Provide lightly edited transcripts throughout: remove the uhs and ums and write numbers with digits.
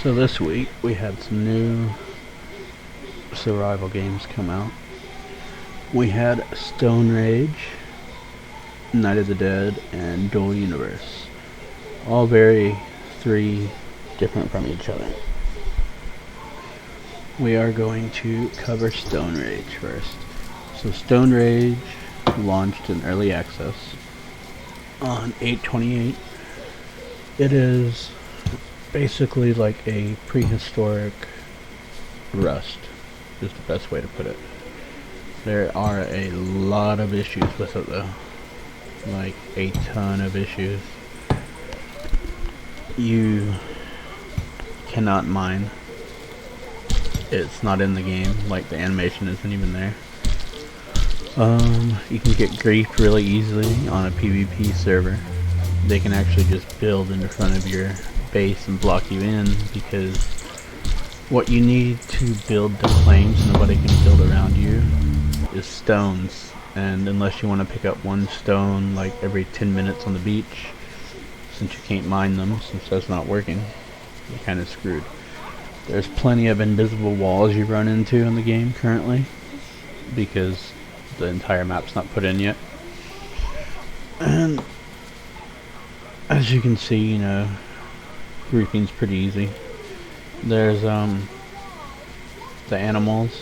So this week we had some new survival games come out. We had Stone Rage, Night of the Dead, and Dual Universe. All three different from each other. We are going to cover Stone Rage first. So Stone Rage launched in early access on 8/28. It is basically like a prehistoric Rust, is the best way to put it. There are a lot of issues with it though. Like a ton of issues. You cannot mine. It's not in the game, like the animation isn't even there. You can get griefed really easily on a PvP server. They can actually just build in front of your base and block you in, because what you need to build the claims nobody can build around you is stones, and unless you want to pick up one stone like every 10 minutes on the beach, since you can't mine them, since that's not working, you're kind of screwed. There's plenty of invisible walls you run into in the game currently, because the entire map's not put in yet. And as you can see, you know, griefing's pretty easy. There's the animals.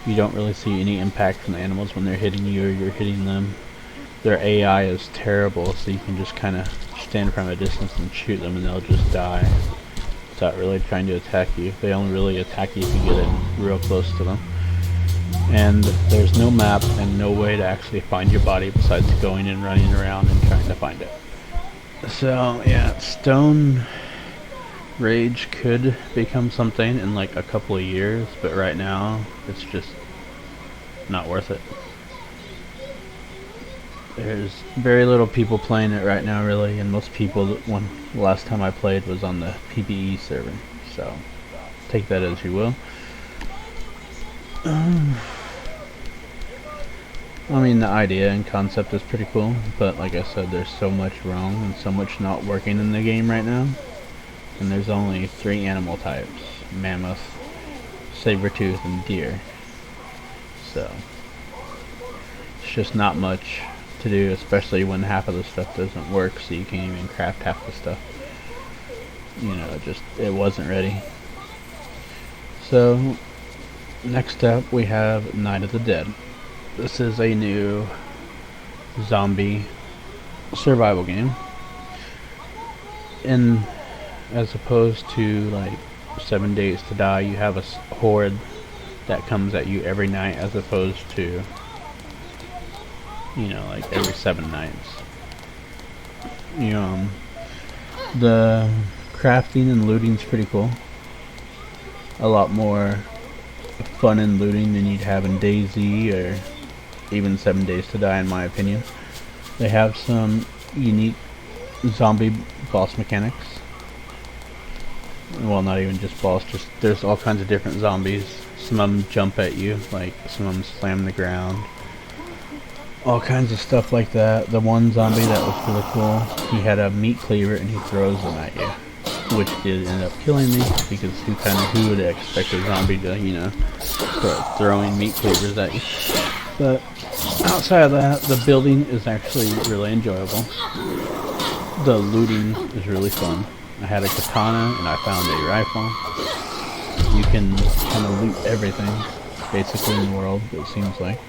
You don't really see any impact from the animals when they're hitting you or you're hitting them. Their AI is terrible, so you can just kind of stand from a distance and shoot them and they'll just die without really trying to attack you. They only really attack you if you get in real close to them. And there's no map and no way to actually find your body besides going and running around and trying to find it. So yeah, Stone Rage could become something in like a couple of years, but right now it's just not worth it. There's very little people playing it right now really, and most people, the last time I played was on the PvE server, so take that as you will. I mean, the idea and concept is pretty cool, but like I said, there's so much wrong and so much not working in the game right now. And there's only 3 animal types: mammoth, saber-tooth, and deer. So it's just not much to do, especially when half of the stuff doesn't work, so you can't even craft half the stuff. You know, it wasn't ready. So next up we have Night of the Dead. This is a new zombie survival game, and as opposed to like 7 Days to Die, you have a horde that comes at you every night, as opposed to, you know, like every 7 nights. You know, the crafting and looting's pretty cool. A lot more fun in looting than you'd have in DayZ or even 7 Days to Die, in my opinion. They have some unique zombie boss mechanics. Well, not even just boss, just there's all kinds of different zombies. Some of them jump at you, like some of them slam the ground. All kinds of stuff like that. The one zombie that was really cool, he had a meat cleaver and he throws them at you, which did end up killing me, because who would expect a zombie to, you know, start throwing meat cleavers at you? But outside of that, the building is actually really enjoyable. The looting is really fun. I had a katana and I found a rifle. You can kind of loot everything basically in the world, it seems like.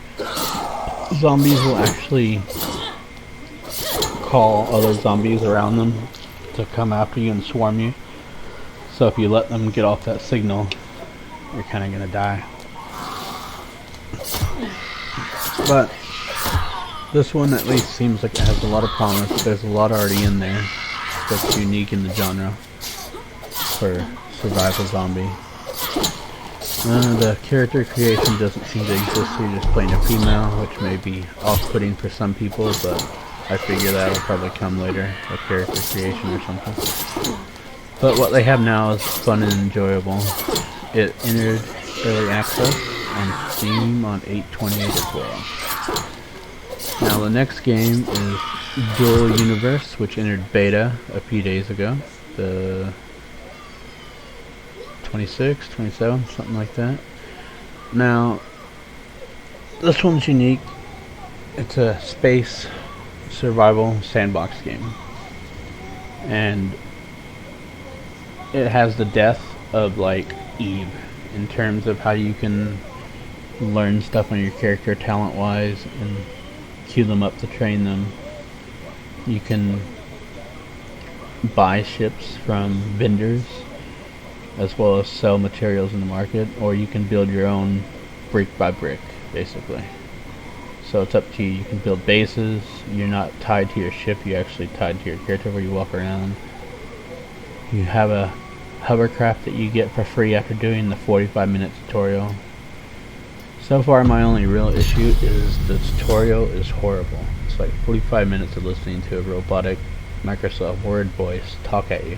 Zombies will actually call other zombies around them to come after you and swarm you. So if you let them get off that signal, you're kind of gonna die. But this one at least seems like it has a lot of promise. There's a lot already in there that's unique in the genre for survival zombie. The character creation doesn't seem to exist, so you're just playing a female, which may be off-putting for some people, but I figure that'll probably come later, a character creation or something. But what they have now is fun and enjoyable. It entered early access on Steam on 8/28 as well. Now the next game is Dual Universe, which entered beta a few days ago. 26, 27, something like that. Now, this one's unique. It's a space survival sandbox game. And it has the death of like Eve in terms of how you can learn stuff on your character talent wise and queue them up to train them. You can buy ships from vendors as well as sell materials in the market, or you can build your own brick by brick basically. So it's up to you. You can build bases. You're not tied to your ship, you're actually tied to your character where you walk around. You have a hovercraft that you get for free after doing the 45-minute tutorial. So far my only real issue is the tutorial is horrible. It's like 45 minutes of listening to a robotic Microsoft Word voice talk at you.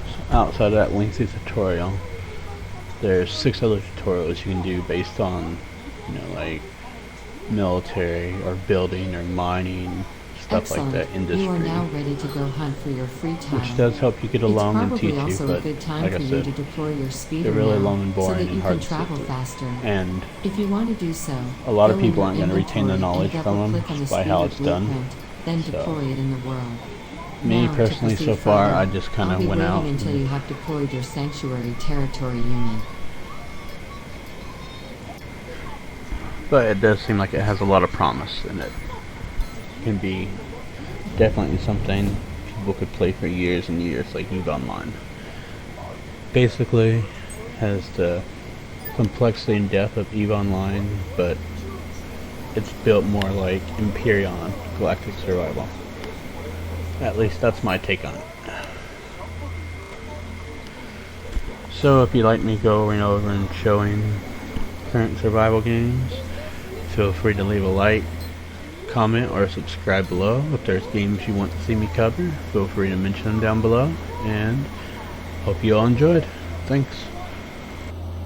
So outside of that lengthy tutorial, there's 6 other tutorials you can do based on, like military or building or mining, stuff Excellent. like that, industry. You are now ready to go hunt for your free time. Which does help you get along and teach you, but like I said, they're really long and boring and hard to stick to. Faster. And if you want to do so, a lot of people aren't going to retain the knowledge from them by how it's done. Then So, deploy it in the world. me Now, personally, so far, I just kind of went out. Until you have deployed your sanctuary territory unit. But it does seem like it has a lot of promise, and it can be definitely something people could play for years and years, like EVE Online. Basically, has the complexity and depth of EVE Online, but it's built more like Empyrion, Galactic Survival. At least that's my take on it. So if you like me going over and showing current survival games, feel free to leave a like, comment, or subscribe below. If there's games you want to see me cover, feel free to mention them down below, and hope you all enjoyed. Thanks.